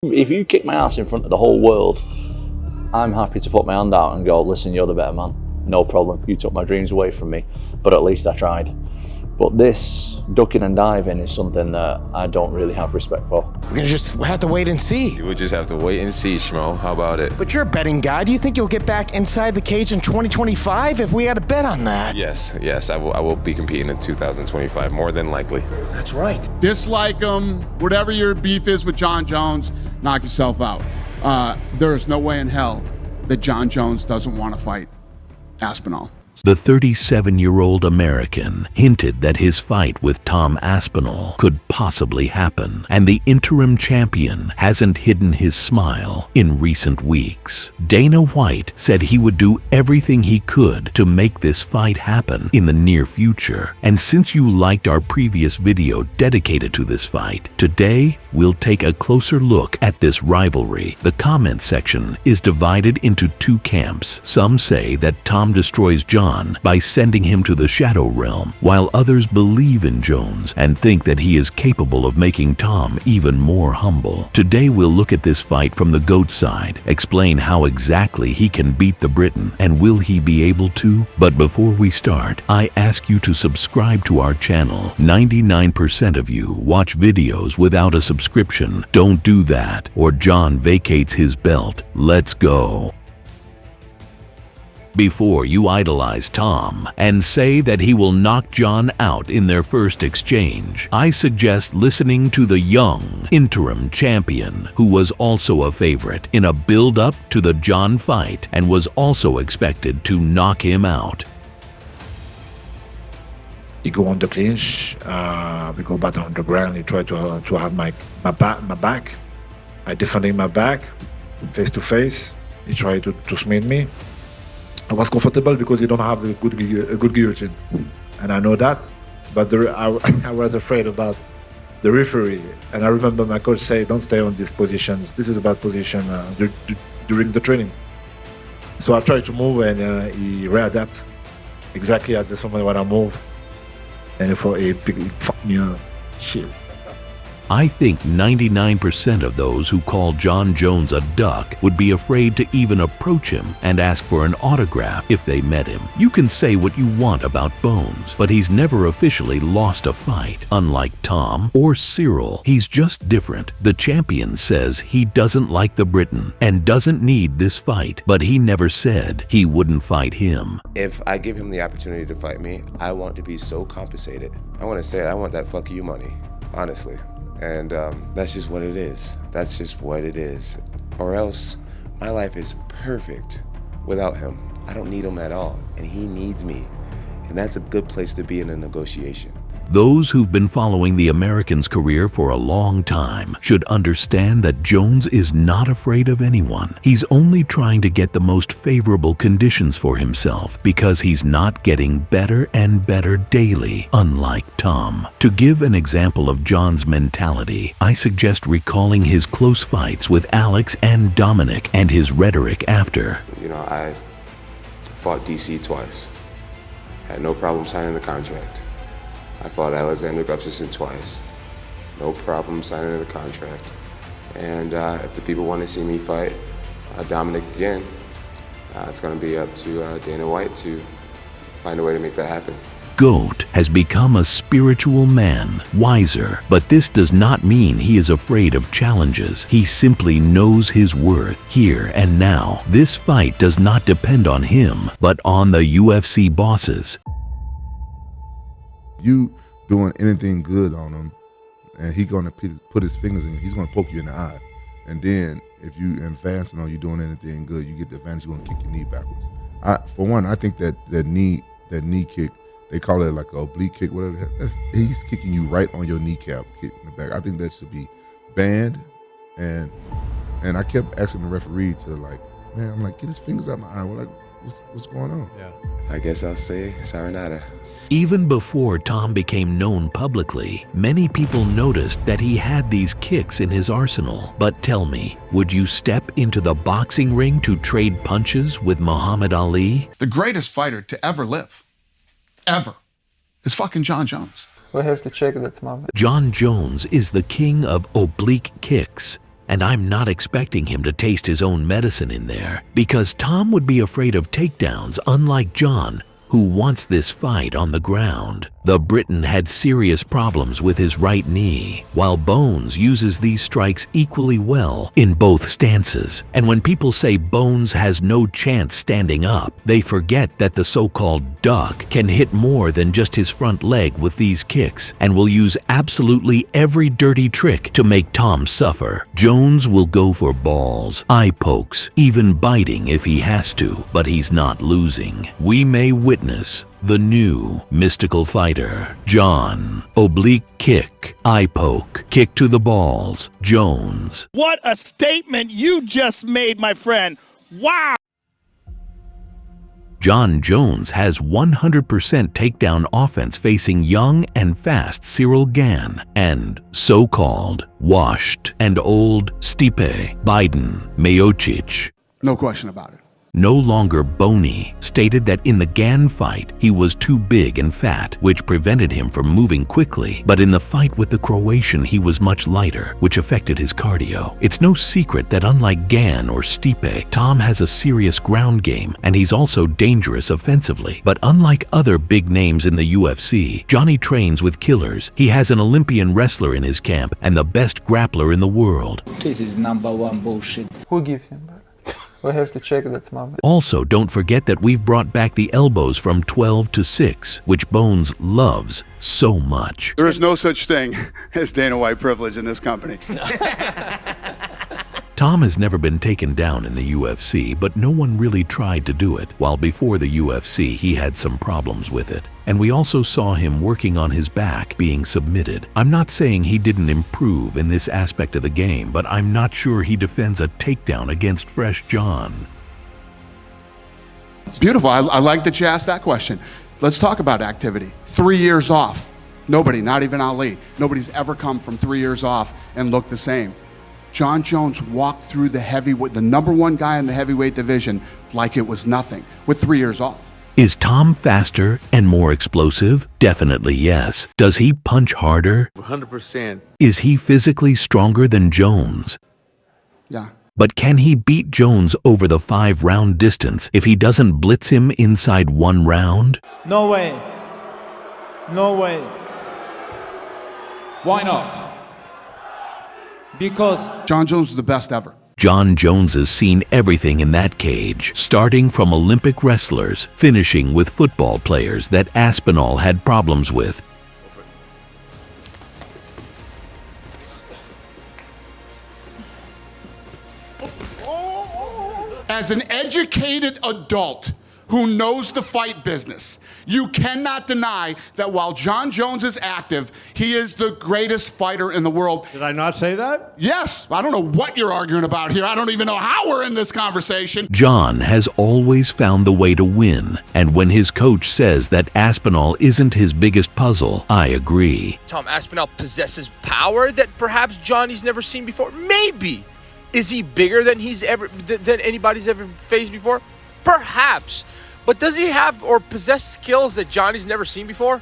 If you kick my ass in front of the whole world, I'm happy to put my hand out and go, listen, you're the better man. No problem. You took my dreams away from me, but at least I tried. But this ducking and diving is something that I don't really have respect for. We're gonna just have to wait and see. We'll just have to wait and see, Schmo. How about it? But you're a betting guy. Do you think you'll get back inside the cage in 2025 if we had to bet on that? Yes, I will be competing in 2025, more than likely. That's right. Dislike him, whatever your beef is with Jon Jones, knock yourself out. There is no way in hell that Jon Jones doesn't want to fight Aspinall. The 37-year-old American hinted that his fight with Tom Aspinall could possibly happen, and the interim champion hasn't hidden his smile in recent weeks. Dana White said he would do everything he could to make this fight happen in the near future. And since you liked our previous video dedicated to this fight, today we'll take a closer look at this rivalry. The comment section is divided into two camps. Some say that Tom destroys Jon by sending him to the Shadow Realm, while others believe in Jones and think that he is capable of making Tom even more humble. Today we'll look at this fight from the GOAT side, explain how exactly he can beat the Briton, and will he be able to? But before we start, I ask you to subscribe to our channel. 99% of you watch videos without a subscription. Don't do that, or Jon vacates his belt. Let's go. Before you idolize Tom and say that he will knock Jon out in their first exchange, I suggest listening to the young interim champion, who was also a favorite in a build-up to the Jon fight and was also expected to knock him out. He go on the clinch, we go back on the ground, he try to have my back. I defending my back, face to face. He tried to smite me. I was comfortable because he don't have a good guillotine, and I know that. But I was afraid about the referee, and I remember my coach say, "Don't stay on these positions. This is a bad position during the training." So I tried to move, and he readapt exactly at this moment when I move, and he fucked me up. Shit. I think 99% of those who call Jon Jones a duck would be afraid to even approach him and ask for an autograph if they met him. You can say what you want about Bones, but he's never officially lost a fight. Unlike Tom or Cyril, he's just different. The champion says he doesn't like the Briton and doesn't need this fight, but he never said he wouldn't fight him. If I give him the opportunity to fight me, I want to be so compensated. I want to say it, I want that fuck you money, honestly. And that's just what it is. That's just what it is. Or else, my life is perfect without him. I don't need him at all, and he needs me. And that's a good place to be in a negotiation. Those who've been following the American's career for a long time should understand that Jones is not afraid of anyone. He's only trying to get the most favorable conditions for himself because he's not getting better and better daily, unlike Tom. To give an example of Jon's mentality, I suggest recalling his close fights with Alex and Dominic and his rhetoric after. You know, I fought DC twice. Had no problem signing the contract. I fought Alexander Gustafsson twice. No problem signing the contract. And if the people want to see me fight Dominic again, it's going to be up to Dana White to find a way to make that happen. GOAT has become a spiritual man, wiser, but this does not mean he is afraid of challenges. He simply knows his worth here and now. This fight does not depend on him, but on the UFC bosses. You doing anything good on him, and he's gonna put his fingers in you. He's gonna poke you in the eye, and then if you advancing on you doing anything good, you get the advantage. You're gonna kick your knee backwards. For one, I think that knee kick, they call it like an oblique kick, whatever. He's kicking you right on your kneecap, kick in the back. I think that should be banned. And I kept asking the referee to man, I'm like, get his fingers out my eye. We're like, what's going on? Yeah. I guess I'll say sayonara. Even before Tom became known publicly, many people noticed that he had these kicks in his arsenal. But tell me, would you step into the boxing ring to trade punches with Muhammad Ali? The greatest fighter to ever live, ever, is fucking Jon Jones. We have to check that, man. Jon Jones is the king of oblique kicks. And I'm not expecting him to taste his own medicine in there, because Tom would be afraid of takedowns, unlike Jon, who wants this fight on the ground. The Briton had serious problems with his right knee, while Bones uses these strikes equally well in both stances. And when people say Bones has no chance standing up, they forget that the so-called duck can hit more than just his front leg with these kicks, and will use absolutely every dirty trick to make Tom suffer. Jones will go for balls, eye pokes, even biting if he has to, but he's not losing. We may witness the new mystical fighter, Jon. Oblique kick, eye poke, kick to the balls, Jones. What a statement you just made, my friend. Wow. Jon Jones has 100% takedown offense facing young and fast Cyril Gann and so-called washed and old Stipe Biden Miocic. No question about it. No longer bony, stated that in the Gann fight, he was too big and fat, which prevented him from moving quickly. But in the fight with the Croatian, he was much lighter, which affected his cardio. It's no secret that unlike Gann or Stipe, Tom has a serious ground game, and he's also dangerous offensively. But unlike other big names in the UFC, Johnny trains with killers. He has an Olympian wrestler in his camp and the best grappler in the world. This is #1 bullshit. Who give him that? We have to check that, mom. Also, don't forget that we've brought back the elbows from 12 to 6, which Bones loves so much. There is no such thing as Dana White privilege in this company. Tom has never been taken down in the UFC, but no one really tried to do it. While before the UFC, he had some problems with it. And we also saw him working on his back, being submitted. I'm not saying he didn't improve in this aspect of the game, but I'm not sure he defends a takedown against fresh Jon. It's beautiful. I like that you asked that question. Let's talk about activity. 3 years off. Nobody, not even Ali, nobody's ever come from 3 years off and looked the same. Jon Jones walked through the heavyweight, the #1 guy in the heavyweight division, like it was nothing, with 3 years off. Is Tom faster and more explosive? Definitely yes. Does he punch harder? 100%. Is he physically stronger than Jones? Yeah. But can he beat Jones over the 5-round distance if he doesn't blitz him inside 1 round? No way. No way. Why not? Because Jon Jones is the best ever. Jon Jones has seen everything in that cage, starting from Olympic wrestlers, finishing with football players that Aspinall had problems with. As an educated adult who knows the fight business, you cannot deny that while Jon Jones is active, he is the greatest fighter in the world. Did I not say that? Yes, I don't know what you're arguing about here. I don't even know how we're in this conversation. Jon has always found the way to win, and when his coach says that Aspinall isn't his biggest puzzle, I agree. Tom Aspinall possesses power that perhaps Johnny's never seen before. Maybe. Is he bigger than than anybody's ever faced before? Perhaps. But does he have or possess skills that Johnny's never seen before?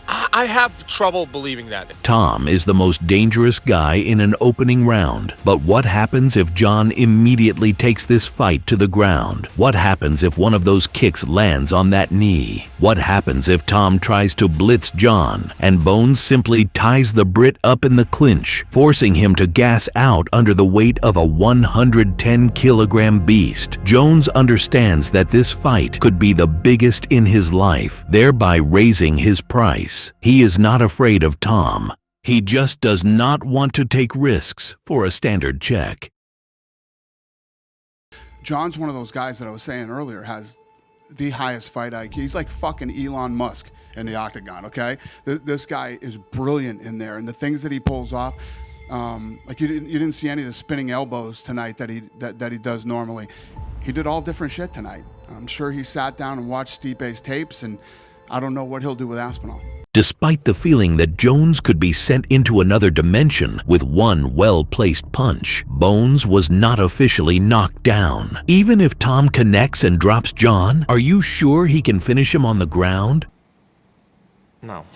I have trouble believing that. Tom is the most dangerous guy in an opening round. But what happens if Jon immediately takes this fight to the ground? What happens if one of those kicks lands on that knee? What happens if Tom tries to blitz Jon and Bones simply ties the Brit up in the clinch, forcing him to gas out under the weight of a 110-kilogram beast? Jones understands that this fight could be the biggest in his life, thereby raising his price. He is not afraid of Tom. He just does not want to take risks for a standard check. Jon's one of those guys that I was saying earlier has the highest fight IQ. He's like fucking Elon Musk in the octagon, okay? This guy is brilliant in there, and the things that he pulls off, like you didn't see any of the spinning elbows tonight that he does normally. He did all different shit tonight. I'm sure he sat down and watched Stipe's tapes, and I don't know what he'll do with Aspinall. Despite the feeling that Jones could be sent into another dimension with one well-placed punch, Bones was not officially knocked down. Even if Tom connects and drops Jon, are you sure he can finish him on the ground? No.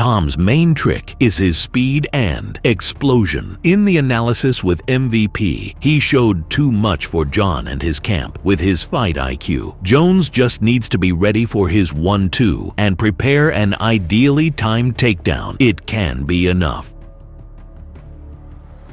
Tom's main trick is his speed and explosion. In the analysis with MVP, he showed too much for Jon and his camp. With his fight IQ, Jones just needs to be ready for his 1-2 and prepare an ideally timed takedown. It can be enough.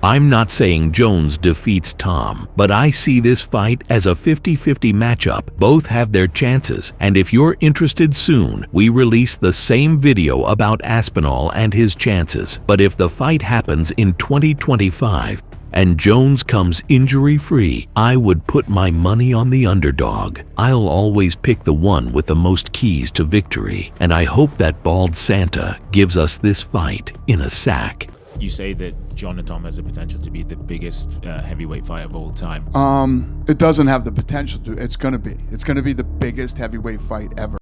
I'm not saying Jones defeats Tom, but I see this fight as a 50-50 matchup. Both have their chances, and if you're interested soon, we release the same video about Aspinall and his chances. But if the fight happens in 2025 and Jones comes injury-free, I would put my money on the underdog. I'll always pick the one with the most keys to victory, and I hope that bald Santa gives us this fight in a sack. You say that Jon and Tom has the potential to be the biggest heavyweight fight of all time. It doesn't have the potential to. It's going to be. It's going to be the biggest heavyweight fight ever.